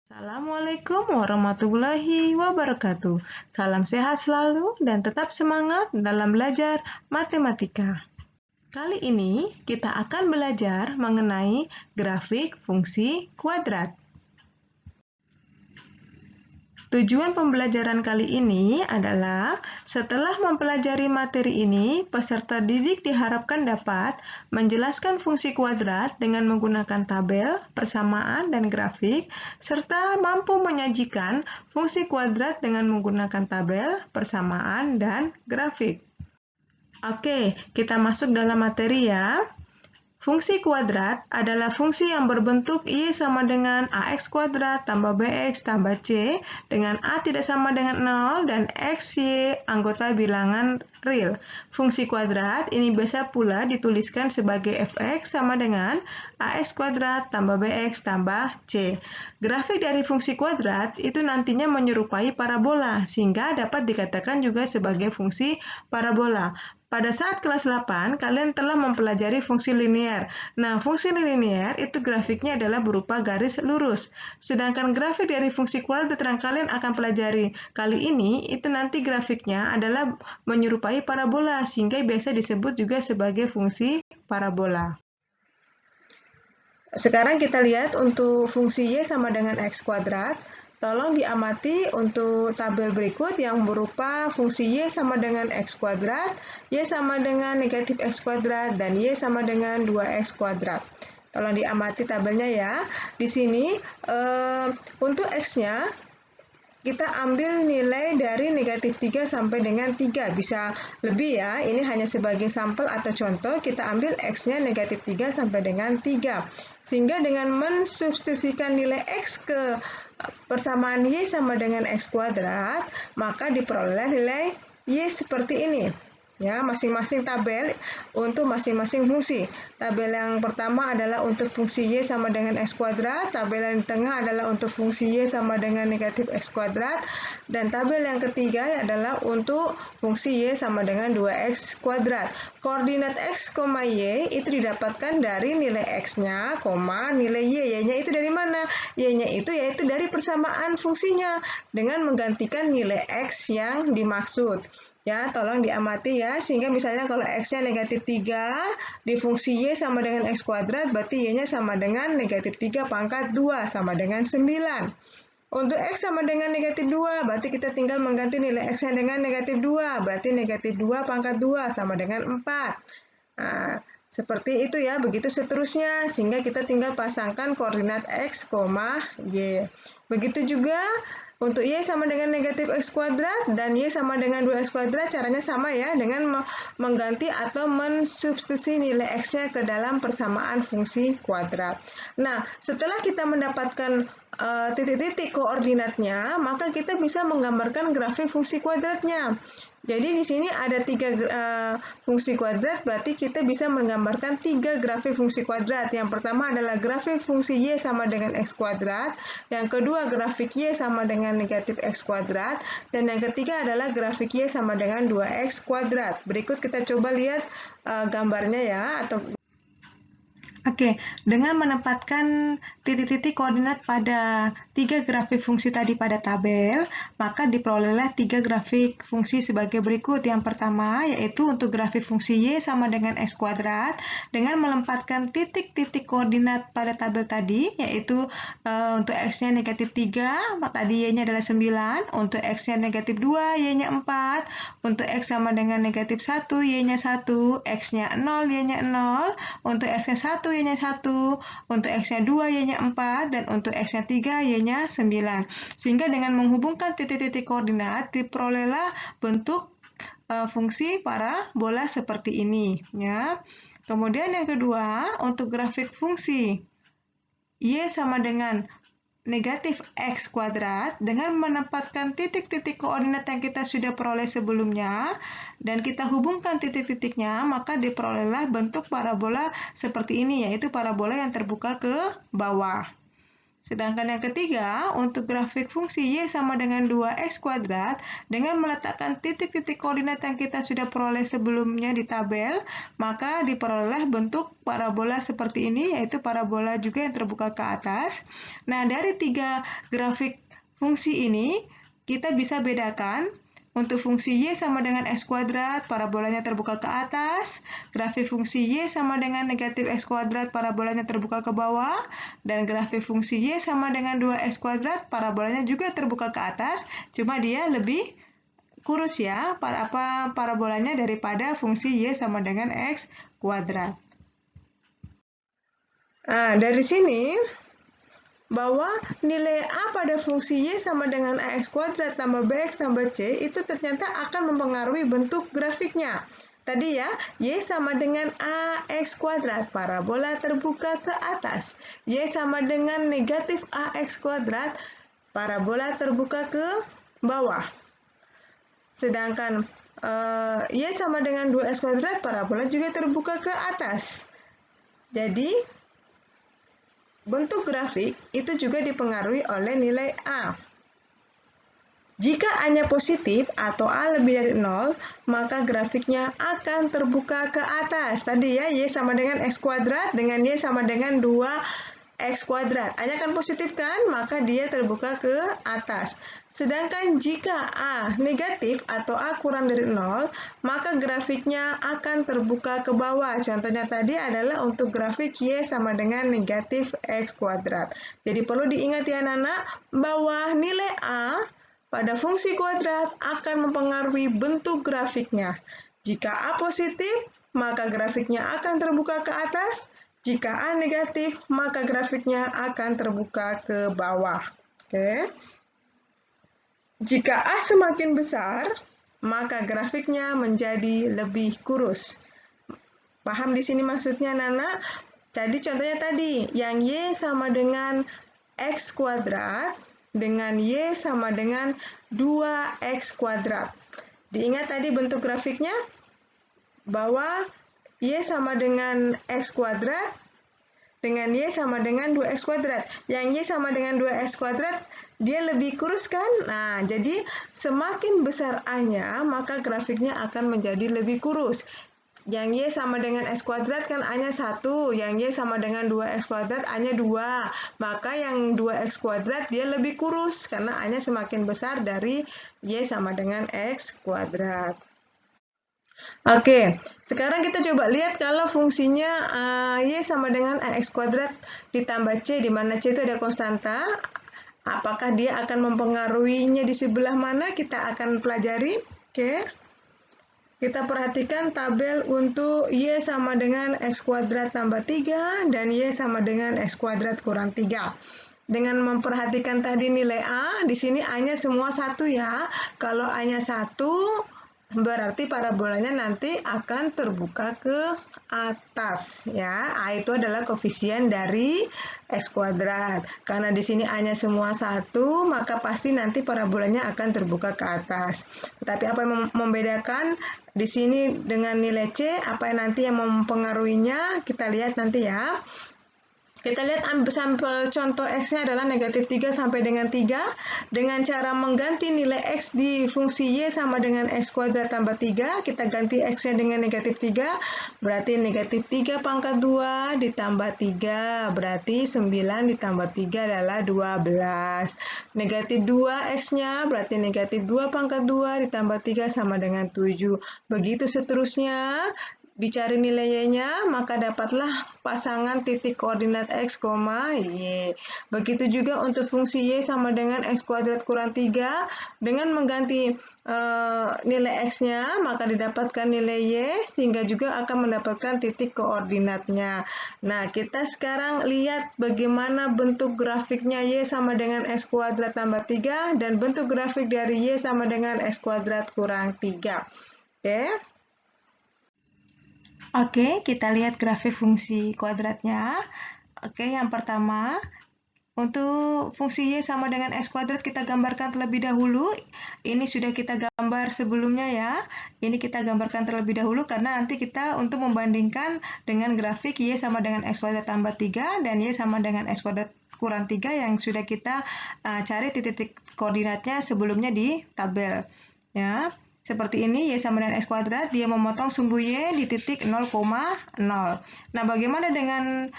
Assalamualaikum warahmatullahi wabarakatuh. Salam sehat selalu dan tetap semangat dalam belajar matematika. Kali ini kita akan belajar mengenai grafik fungsi kuadrat. Tujuan pembelajaran kali ini adalah setelah mempelajari materi ini, peserta didik diharapkan dapat menjelaskan fungsi kuadrat dengan menggunakan tabel, persamaan, dan grafik, serta mampu menyajikan fungsi kuadrat dengan menggunakan tabel, persamaan, dan grafik. Oke, kita masuk dalam materi ya. Fungsi kuadrat adalah fungsi yang berbentuk Y sama dengan AX kuadrat tambah BX tambah C dengan A tidak sama dengan 0 dan X, Y anggota bilangan real. Fungsi kuadrat ini biasa pula dituliskan sebagai Fx sama dengan AX kuadrat tambah BX tambah C. Grafik dari fungsi kuadrat itu nantinya menyerupai parabola sehingga dapat dikatakan juga sebagai fungsi parabola. Pada saat kelas 8, kalian telah mempelajari fungsi linear. Nah, fungsi linear itu grafiknya adalah berupa garis lurus. Sedangkan grafik dari fungsi kuadrat yang kalian akan pelajari kali ini, itu nanti grafiknya adalah menyerupai parabola, sehingga biasa disebut juga sebagai fungsi parabola. Sekarang kita lihat untuk fungsi Y sama dengan X kuadrat. Tolong diamati untuk tabel berikut yang berupa fungsi Y sama dengan X kuadrat, Y sama dengan negatif X kuadrat, dan Y sama dengan 2X kuadrat. Tolong diamati tabelnya ya. Di sini untuk X-nya kita ambil nilai dari negatif 3 sampai dengan 3. Bisa lebih ya, ini hanya sebagai sampel atau contoh, kita ambil X-nya negatif 3 sampai dengan 3. Sehingga dengan mensubstitusikan nilai X ke persamaan Y sama dengan X kuadrat, maka diperoleh nilai Y seperti ini. Ya, masing-masing tabel untuk masing-masing fungsi. Tabel yang pertama adalah untuk fungsi Y sama dengan X kuadrat, tabel yang di tengah adalah untuk fungsi Y sama dengan negatif X kuadrat, dan tabel yang ketiga adalah untuk fungsi Y sama dengan 2X kuadrat. Koordinat X, Y itu didapatkan dari nilai X-nya, nilai Y. Y-nya itu dari mana? Y-nya itu yaitu dari persamaan fungsinya dengan menggantikan nilai X yang dimaksud. Ya, tolong diamati ya, sehingga misalnya kalau X-nya negatif 3, di fungsi Y sama dengan X kuadrat, berarti Y-nya sama dengan negatif 3 pangkat 2, sama dengan 9. Untuk X sama dengan negatif 2, berarti kita tinggal mengganti nilai X-nya dengan negatif 2, berarti negatif 2 pangkat 2, sama dengan 4. Nah, seperti itu ya, begitu seterusnya, sehingga kita tinggal pasangkan koordinat X, Y. Begitu juga untuk Y sama dengan negatif X kuadrat dan Y sama dengan 2X kuadrat, caranya sama ya, dengan mengganti atau mensubstitusi nilai X-nya ke dalam persamaan fungsi kuadrat. Nah, setelah kita mendapatkan titik-titik koordinatnya, maka kita bisa menggambarkan grafik fungsi kuadratnya. Jadi di sini ada 3 fungsi kuadrat, berarti kita bisa menggambarkan 3 grafik fungsi kuadrat. Yang pertama adalah grafik fungsi Y sama dengan X kuadrat, yang kedua grafik Y sama dengan negatif X kuadrat, dan yang ketiga adalah grafik Y sama dengan 2X kuadrat. Berikut kita coba lihat gambarnya ya, Oke, dengan menempatkan titik-titik koordinat pada 3 grafik fungsi tadi pada tabel, maka diperolehlah 3 grafik fungsi sebagai berikut. Yang pertama yaitu untuk grafik fungsi Y sama dengan X kuadrat, dengan menempatkan titik-titik koordinat pada tabel tadi, yaitu untuk X-nya negatif 3, tadi Y-nya adalah 9, untuk X-nya negatif 2, Y-nya 4, untuk X sama dengan negatif 1, Y-nya 1, X-nya 0, Y-nya 0, untuk X-nya 1, Y-nya 1, untuk X-nya 2, Y-nya 4, dan untuk X-nya 3, Y-nya 9. Sehingga dengan menghubungkan titik-titik koordinat, diperolehlah bentuk fungsi parabola seperti ini. Ya. Kemudian yang kedua, untuk grafik fungsi Y sama dengan negatif X kuadrat, dengan menempatkan titik-titik koordinat yang kita sudah peroleh sebelumnya, dan kita hubungkan titik-titiknya, maka diperolehlah bentuk parabola seperti ini, yaitu parabola yang terbuka ke bawah. Sedangkan yang ketiga, untuk grafik fungsi Y sama dengan 2X kuadrat, dengan meletakkan titik-titik koordinat yang kita sudah peroleh sebelumnya di tabel, maka diperoleh bentuk parabola seperti ini, yaitu parabola juga yang terbuka ke atas. Nah, dari tiga grafik fungsi ini, kita bisa bedakan. Untuk fungsi Y sama dengan X kuadrat, parabolanya terbuka ke atas. Grafik fungsi Y sama dengan negatif X kuadrat, parabolanya terbuka ke bawah. Dan grafik fungsi Y sama dengan 2X kuadrat, parabolanya juga terbuka ke atas, cuma dia lebih kurus ya, parabolanya daripada fungsi Y sama dengan X kuadrat. Nah, dari sini, bahwa nilai A pada fungsi Y sama dengan AX kuadrat tambah BX tambah C itu ternyata akan mempengaruhi bentuk grafiknya. Tadi ya, Y sama dengan AX kuadrat, parabola terbuka ke atas. Y sama dengan negatif AX kuadrat, parabola terbuka ke bawah. Sedangkan Y sama dengan 2X kuadrat, parabola juga terbuka ke atas. Jadi, bentuk grafik itu juga dipengaruhi oleh nilai A. Jika A-nya positif atau A lebih dari 0, maka grafiknya akan terbuka ke atas. Tadi ya, Y sama dengan X kuadrat dengan Y sama dengan 2X kuadrat. A-nya kan positif kan, maka dia terbuka ke atas. Sedangkan jika A negatif atau A kurang dari 0, maka grafiknya akan terbuka ke bawah. Contohnya tadi adalah untuk grafik Y sama dengan negatif X kuadrat. Jadi perlu diingat ya anak-anak, bahwa nilai A pada fungsi kuadrat akan mempengaruhi bentuk grafiknya. Jika A positif, maka grafiknya akan terbuka ke atas. Jika A negatif, maka grafiknya akan terbuka ke bawah. Oke. Jika A semakin besar, maka grafiknya menjadi lebih kurus. Paham di sini maksudnya, Nana? Jadi contohnya tadi, yang Y sama dengan X kuadrat dengan Y sama dengan 2X kuadrat. Diingat tadi bentuk grafiknya? Bahwa Y sama dengan X kuadrat dengan Y sama dengan 2X kuadrat. Yang Y sama dengan 2X kuadrat, dia lebih kurus kan? Nah, jadi semakin besar A-nya, maka grafiknya akan menjadi lebih kurus. Yang Y sama dengan X kuadrat kan A-nya 1, yang Y sama dengan 2X kuadrat, A-nya 2. Maka yang 2X kuadrat dia lebih kurus, karena A-nya semakin besar dari Y sama dengan X kuadrat. Oke, sekarang kita coba lihat kalau fungsinya Y sama dengan AX kuadrat ditambah C, di mana C itu ada konstanta. Apakah dia akan mempengaruhinya di sebelah mana? Kita akan pelajari. Oke. Kita perhatikan tabel untuk Y sama dengan X kuadrat tambah 3 dan Y sama dengan X kuadrat kurang 3. Dengan memperhatikan tadi nilai A, di sini A-nya semua 1 ya. Kalau A-nya 1, berarti parabolanya nanti akan terbuka ke atas ya. A itu adalah koefisien dari X kuadrat. Karena di sini A-nya semua 1, maka pasti nanti parabolanya akan terbuka ke atas. Tetapi apa yang membedakan di sini dengan nilai C, apa yang nanti yang mempengaruhinya, kita lihat nanti ya. Kita lihat sampel contoh X-nya adalah negatif 3 sampai dengan 3. Dengan cara mengganti nilai X di fungsi Y sama dengan X kuadrat tambah 3. Kita ganti X-nya dengan negatif 3. Berarti negatif 3 pangkat 2 ditambah 3. Berarti 9 ditambah 3 adalah 12. Negatif 2 X-nya berarti negatif 2 pangkat 2 ditambah 3 sama dengan 7. Begitu seterusnya. Dicari nilai Y-nya, maka dapatlah pasangan titik koordinat X, Y. Begitu juga untuk fungsi Y sama dengan X kuadrat kurang 3. Dengan mengganti nilai X-nya, maka didapatkan nilai Y, sehingga juga akan mendapatkan titik koordinatnya. Nah, kita sekarang lihat bagaimana bentuk grafiknya Y sama dengan X kuadrat tambah 3, dan bentuk grafik dari Y sama dengan X kuadrat kurang 3. Oke. Oke, kita lihat grafik fungsi kuadratnya. Oke, yang pertama, untuk fungsi Y sama dengan X kuadrat kita gambarkan terlebih dahulu. Ini sudah kita gambar sebelumnya ya. Ini kita gambarkan terlebih dahulu karena nanti kita untuk membandingkan dengan grafik Y sama dengan X kuadrat tambah 3 dan Y sama dengan X kuadrat kurang 3 yang sudah kita cari titik koordinatnya sebelumnya di tabel. Ya, seperti ini, Y sama dengan X kuadrat, dia memotong sumbu Y di titik 0,0. Nah, bagaimana dengan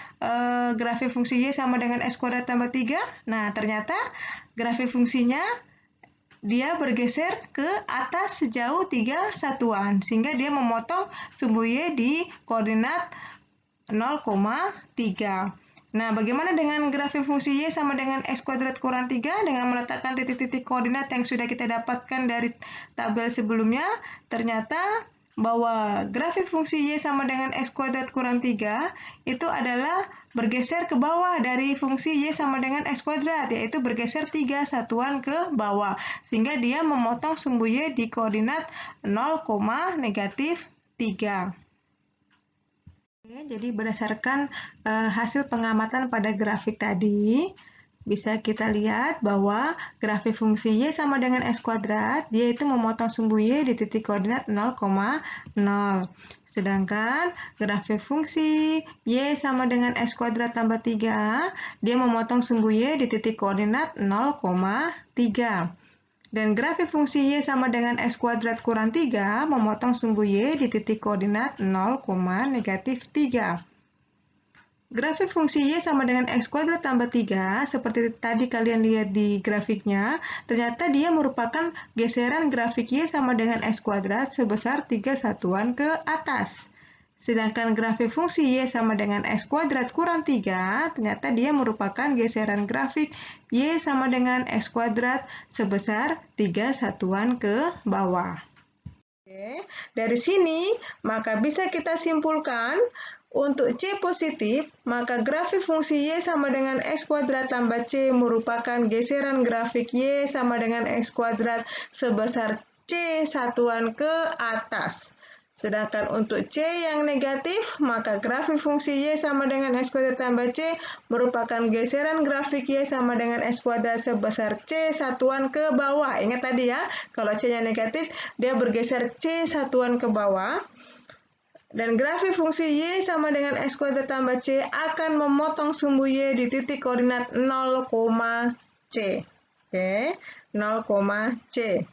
grafik fungsi Y sama dengan X kuadrat tambah 3? Nah, ternyata grafik fungsinya dia bergeser ke atas sejauh 3 satuan, sehingga dia memotong sumbu Y di koordinat 0,3. Nah, bagaimana dengan grafik fungsi Y sama dengan X kuadrat kurang 3 dengan meletakkan titik-titik koordinat yang sudah kita dapatkan dari tabel sebelumnya? Ternyata bahwa grafik fungsi Y sama dengan X kuadrat kurang 3 itu adalah bergeser ke bawah dari fungsi Y sama dengan X kuadrat, yaitu bergeser 3 satuan ke bawah, sehingga dia memotong sumbu Y di koordinat 0,-3. Jadi berdasarkan hasil pengamatan pada grafik tadi, bisa kita lihat bahwa grafik fungsi Y sama dengan X kuadrat, dia itu memotong sumbu Y di titik koordinat 0,0. Sedangkan grafik fungsi Y sama dengan X kuadrat tambah 3, dia memotong sumbu Y di titik koordinat 0,3. Dan grafik fungsi Y sama dengan X kuadrat kurang 3 memotong sumbu Y di titik koordinat 0,-3. Grafik fungsi Y sama dengan X kuadrat tambah 3, seperti tadi kalian lihat di grafiknya, ternyata dia merupakan geseran grafik Y sama dengan X kuadrat sebesar 3 satuan ke atas. Sedangkan grafik fungsi Y sama dengan X kuadrat kurang 3, ternyata dia merupakan geseran grafik Y sama dengan X kuadrat sebesar 3 satuan ke bawah. Oke, dari sini, maka bisa kita simpulkan untuk C positif, maka grafik fungsi Y sama dengan X kuadrat tambah C merupakan geseran grafik Y sama dengan X kuadrat sebesar C satuan ke atas. Sedangkan untuk C yang negatif, maka grafik fungsi Y sama dengan X kuadrat tambah C merupakan geseran grafik Y sama dengan X kuadrat sebesar C satuan ke bawah. Ingat tadi ya, kalau C-nya negatif, dia bergeser C satuan ke bawah. Dan grafik fungsi Y sama dengan X kuadrat tambah C akan memotong sumbu Y di titik koordinat 0, C. Oke, 0, C.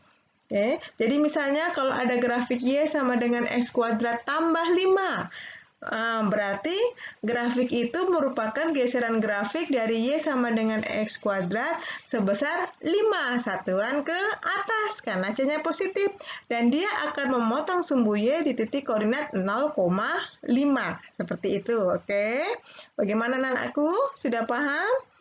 Oke, jadi misalnya kalau ada grafik Y sama dengan X kuadrat tambah 5, berarti grafik itu merupakan geseran grafik dari Y sama dengan X kuadrat sebesar 5 satuan ke atas karena C-nya positif. Dan dia akan memotong sumbu Y di titik koordinat 0,5. Seperti itu, oke? Bagaimana anakku? Sudah paham?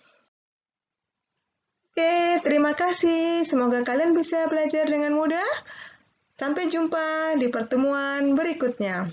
Oke, terima kasih. Semoga kalian bisa belajar dengan mudah. Sampai jumpa di pertemuan berikutnya.